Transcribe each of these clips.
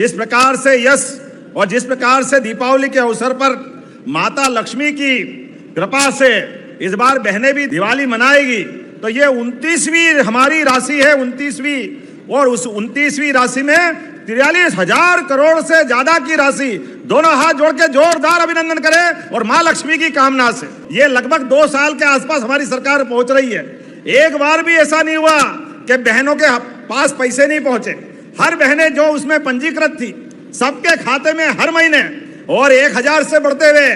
जिस प्रकार से यश और जिस प्रकार से दीपावली के अवसर पर माता लक्ष्मी की कृपा से इस बार बहनें भी दिवाली मनाएगी, तो ये 29वीं हमारी राशि है, 29वीं, और उस 29वीं राशि में 43,000 करोड़ से ज्यादा की राशि। दोनों हाथ जोड़ के जोरदार अभिनंदन करें और मां लक्ष्मी की कामना से ये लगभग 2 साल के आसपास हमारी सरकार पहुंच रही है। एक बार भी ऐसा नहीं हुआ कि बहनों के पास पैसे नहीं पहुंचे। हर बहनें जो उसमें पंजीकृत थी सबके खाते में हर महीने, और 1,000 से बढ़ते हुए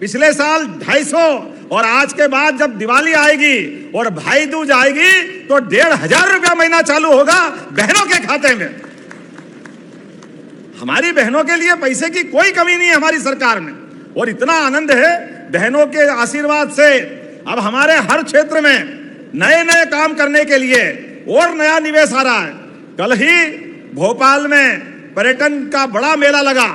पिछले साल 250, और आज के बाद जब दिवाली आएगी और भाई दूज आएगी तो 1,500 रुपया महीना चालू होगा बहनों के खाते में। हमारी बहनों के लिए पैसे की कोई कमी नहीं है हमारी सरकार में, और इतना आनंद है बहनों के आशीर्वाद से अब हमारे हर क्षेत्र में नए नए काम करने के लिए और नया निवेश आ रहा है। कल ही भोपाल में पर्यटन का बड़ा मेला लगा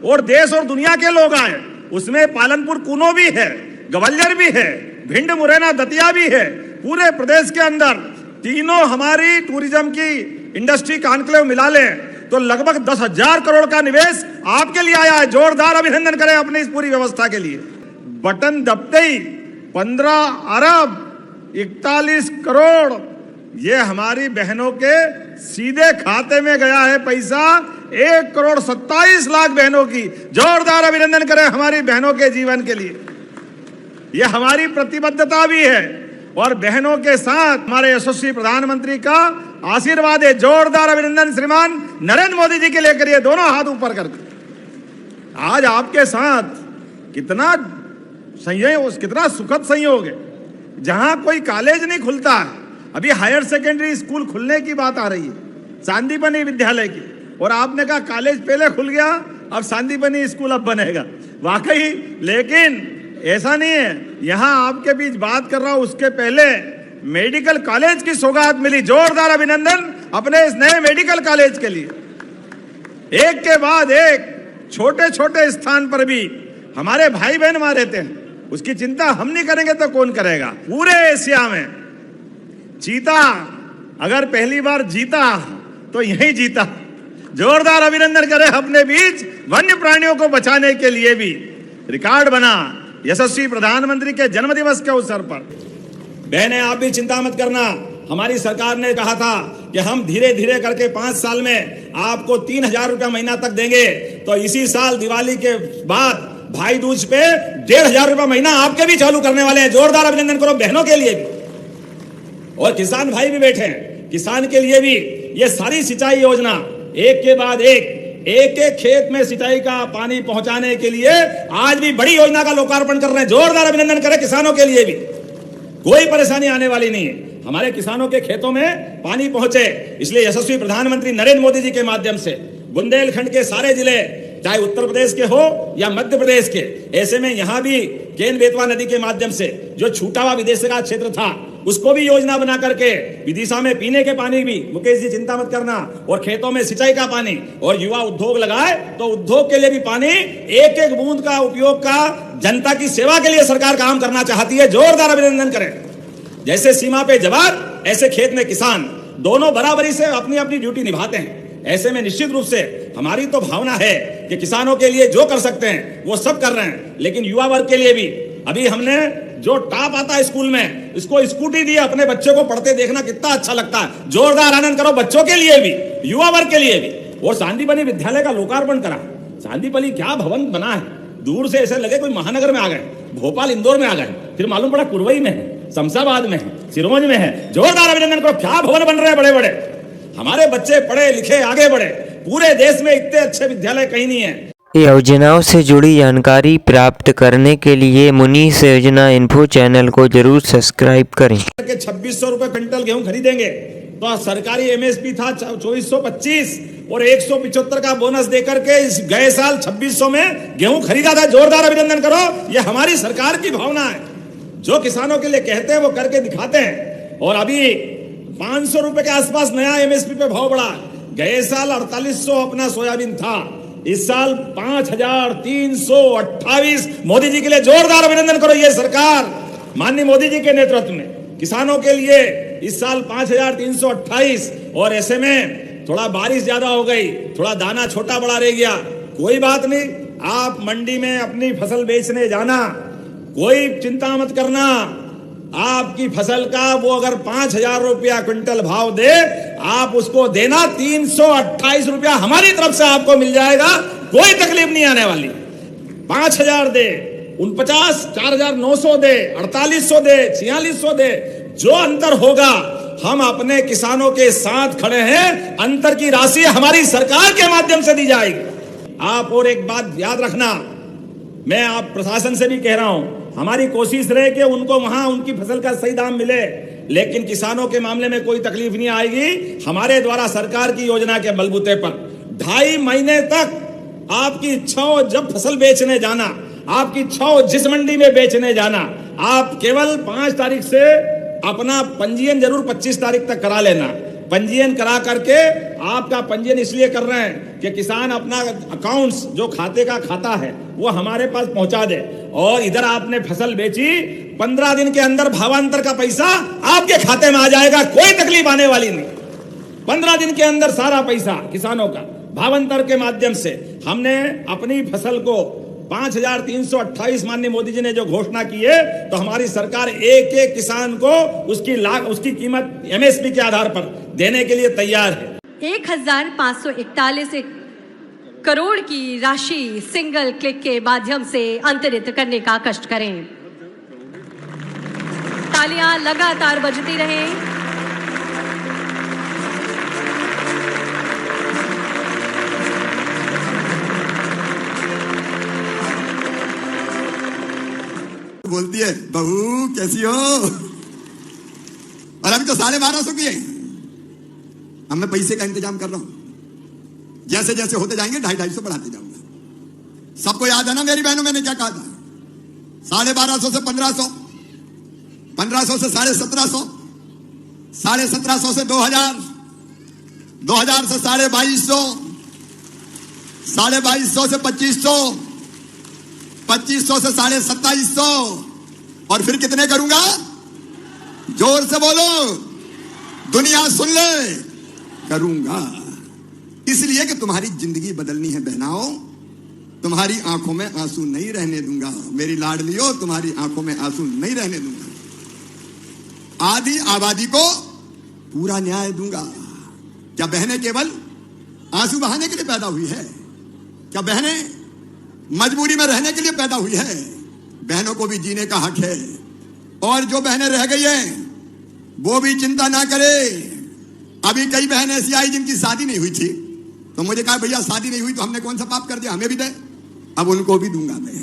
और देश और दुनिया के लोग आए। उसमें पालनपुर कूनो भी है, ग्वालियर भी है, भिंड मुरैना दतिया भी है। पूरे प्रदेश के अंदर तीनों हमारी टूरिज्म की इंडस्ट्री कॉन्क्लेव मिला लें तो लगभग 10,000 करोड़ का निवेश आपके लिए आया है। जोरदार अभिनंदन करें अपनी इस पूरी व्यवस्था के लिए। बटन दबते ही 15 अरब 41 करोड़ ये हमारी बहनों के सीधे खाते में गया है पैसा। 1 करोड़ 27 लाख बहनों की जोरदार अभिनंदन करें हमारी बहनों के जीवन के लिए। यह हमारी प्रतिबद्धता भी है और बहनों के साथ हमारे यशस्वी प्रधानमंत्री का आशीर्वाद है। जोरदार अभिनंदन श्रीमान नरेंद्र मोदी जी के लिए करिए, दोनों हाथ ऊपर करके। आज आपके साथ कितना संयोग, कितना सुखद संयोग है। जहां कोई कॉलेज नहीं खुलता, अभी हायर सेकेंडरी स्कूल खुलने की बात आ रही है सांदीपनी विद्यालय की, और आपने कहा कॉलेज पहले खुल गया अब सांदीपनी स्कूल अब बनेगा। वाकई, लेकिन ऐसा नहीं है। यहां आपके बीच बात कर रहा हूं उसके पहले मेडिकल कॉलेज की सौगात मिली। जोरदार अभिनंदन अपने इस नए मेडिकल कॉलेज के लिए। एक के बाद एक छोटे छोटे स्थान पर भी हमारे भाई बहन वहां रहते हैं, उसकी चिंता हम नहीं करेंगे तो कौन करेगा। पूरे एशिया में चीता अगर पहली बार जीता तो यही जीता। जोरदार अभिनंदन करें अपने बीच वन्य प्राणियों को बचाने के लिए भी रिकॉर्ड बना यशस्वी प्रधानमंत्री के जन्मदिवस के अवसर पर। बहनें, आप भी चिंता मत करना। हमारी सरकार ने कहा था कि हम धीरे धीरे करके 5 साल में आपको 3,000 रुपया महीना तक देंगे, तो इसी साल दिवाली के बाद भाई दूज पे 1,500 रुपया महीना आपके भी चालू करने वाले हैं। जोरदार अभिनंदन करो बहनों के लिए भी। और किसान भाई भी बैठे हैं, किसान के लिए भी ये सारी सिंचाई योजना एक के बाद एक एक खेत में सिंचाई का पानी पहुंचाने के लिए आज भी बड़ी योजना का लोकार्पण कर रहे हैं। जोरदार अभिनंदन करें किसानों के लिए भी। कोई परेशानी आने वाली नहीं है, हमारे किसानों के खेतों में पानी पहुंचे। इसलिए यशस्वी प्रधानमंत्री नरेंद्र मोदी जी के माध्यम से बुंदेलखंड के सारे जिले, चाहे उत्तर प्रदेश के हो या मध्य प्रदेश के, ऐसे में यहां भी केन बेतवा नदी के माध्यम से जो छूटा हुआ विदेशिका क्षेत्र था उसको भी योजना बना करके विदिशा में पीने के पानी भी, मुकेश जी चिंता मत करना, और खेतों में सिंचाई का पानी, और युवा उद्योग लगाए तो उद्योग के लिए भी पानी, एक एक बूंद का उपयोग का जनता की सेवा के लिए सरकार काम करना चाहती है। जोरदार अभिनंदन करें। जैसे सीमा पे जवान ऐसे खेत में किसान, दोनों बराबरी से अपनी अपनी ड्यूटी निभाते हैं। ऐसे में निश्चित रूप से हमारी तो भावना है कि किसानों के लिए जो कर सकते हैं वो सब कर रहे हैं, लेकिन युवा वर्ग के लिए भी अभी हमने जो टॉप आता है स्कूल में, इसको स्कूटी दी, अपने बच्चे को पढ़ते देखना कितना अच्छा लगता है। जोरदार आनंद करो बच्चों के लिए भी, युवा वर्ग के लिए भी। और सांदीपनी विद्यालय का लोकार्पण करा। सांदीपनी क्या भवन बना है, दूर से ऐसे लगे कोई महानगर में आ गए, भोपाल इंदौर में आ गए, फिर मालूम पड़ा कुरवई में है, शमशाबाद में है, सिरोंज में है। जोरदार अभिनंदन करो। क्या भवन बन रहे हैं बड़े बड़े। हमारे बच्चे पढ़े लिखे आगे बढ़े। पूरे देश में इतने अच्छे विद्यालय कहीं नहीं है। योजनाओं से जुड़ी जानकारी प्राप्त करने के लिए मुनीस योजना इन्फो चैनल को जरूर सब्सक्राइब करें। 2600 रुपए क्विंटल गेहूं खरीदेंगे तो सरकारी एमएसपी था 2425 और 175 का बोनस देकर के इस गए साल 2600 में गेहूं खरीदा था। जोरदार अभिनंदन करो। यह हमारी सरकार की भावना है। जो किसानों के लिए कहते हैं वो करके दिखाते हैं। और अभी 500 रुपए के आसपास नया एमएसपी पे भाव बढ़ा। गए साल 4800 अपना सोयाबीन था, इस साल 5328। मोदी जी के लिए जोरदार अभिनंदन करो। ये सरकार माननीय मोदी जी के नेतृत्व में किसानों के लिए इस साल 5328, और ऐसे में थोड़ा बारिश ज्यादा हो गई, थोड़ा दाना छोटा बड़ा रह गया, कोई बात नहीं, आप मंडी में अपनी फसल बेचने जाना, कोई चिंता मत करना। आपकी फसल का वो अगर 5,000 रुपया क्विंटल भाव दे, आप उसको देना 328 रुपया हमारी तरफ से आपको मिल जाएगा, कोई तकलीफ नहीं आने वाली। 5,000 दे, 49, 4,900 दे, 4,800 दे, 4,600 दे, जो अंतर होगा हम अपने किसानों के साथ खड़े हैं। अंतर की राशि हमारी सरकार के माध्यम से दी जाएगी। आप और एक बात याद रखना, मैं आप प्रशासन से भी कह रहा हूं, हमारी कोशिश रहे कि उनको वहां उनकी फसल का सही दाम मिले, लेकिन किसानों के मामले में कोई तकलीफ नहीं आएगी। हमारे द्वारा सरकार की योजना के बलबूते पर 2.5 महीने तक आपकी इच्छा हो जब फसल बेचने जाना, आपकी इच्छा हो जिस मंडी में बेचने जाना, आप केवल 5 तारीख से अपना पंजीयन जरूर 25 तारीख तक करा लेना। पंजीयन करा करके, आपका पंजीयन इसलिए कर रहे हैं कि किसान अपना अकाउंट्स जो खाते का खाता है वो हमारे पास पहुंचा दे, और इधर आपने फसल बेची, 15 दिन के अंदर भावांतर का पैसा आपके खाते में आ जाएगा, कोई तकलीफ आने वाली नहीं। 15 दिन के अंदर सारा पैसा किसानों का भावांतर के माध्यम से। हमने अपनी फसल को 5,328 माननीय मोदी जी ने जो घोषणा की है, तो हमारी सरकार एक एक किसान को उसकी कीमत MSP के आधार पर देने के लिए तैयार है। 1,541 करोड़ की राशि सिंगल क्लिक के माध्यम से अंतरित करने का कष्ट करें। तालियां लगातार बजती रहें। बोलती है, बहू कैसी हो? और अभी तो 1250 की है। अब मैं पैसे का इंतजाम कर रहा हूं, जैसे जैसे होते जाएंगे 250 बढ़ाते जाऊंगा। सबको याद है ना मेरी बहनों, मैंने क्या कहा था? 1250 से 1500, 1500 से 1750, 1750 से 2000, 2000 से 2250, 2250 से 2500, 2500 से 2750, और फिर कितने करूंगा? जोर से बोलो, दुनिया सुन ले, करूंगा। इसलिए कि तुम्हारी जिंदगी बदलनी है बहनाओं, तुम्हारी आंखों में आंसू नहीं रहने दूंगा। मेरी लाडलियों, तुम्हारी आंखों में आंसू नहीं रहने दूंगा। आधी आबादी को पूरा न्याय दूंगा। क्या बहनें केवल आंसू बहाने के लिए पैदा हुई है? क्या बहनें मजबूरी में रहने के लिए पैदा हुई है? बहनों को भी जीने का हक है। और जो बहनें रह गई हैं वो भी चिंता ना करे। अभी कई बहनें ऐसी आई जिनकी शादी नहीं हुई थी, तो मुझे कहा भैया शादी नहीं हुई तो हमने कौन सा पाप कर दिया, हमें भी दे। अब उनको भी दूंगा मैं।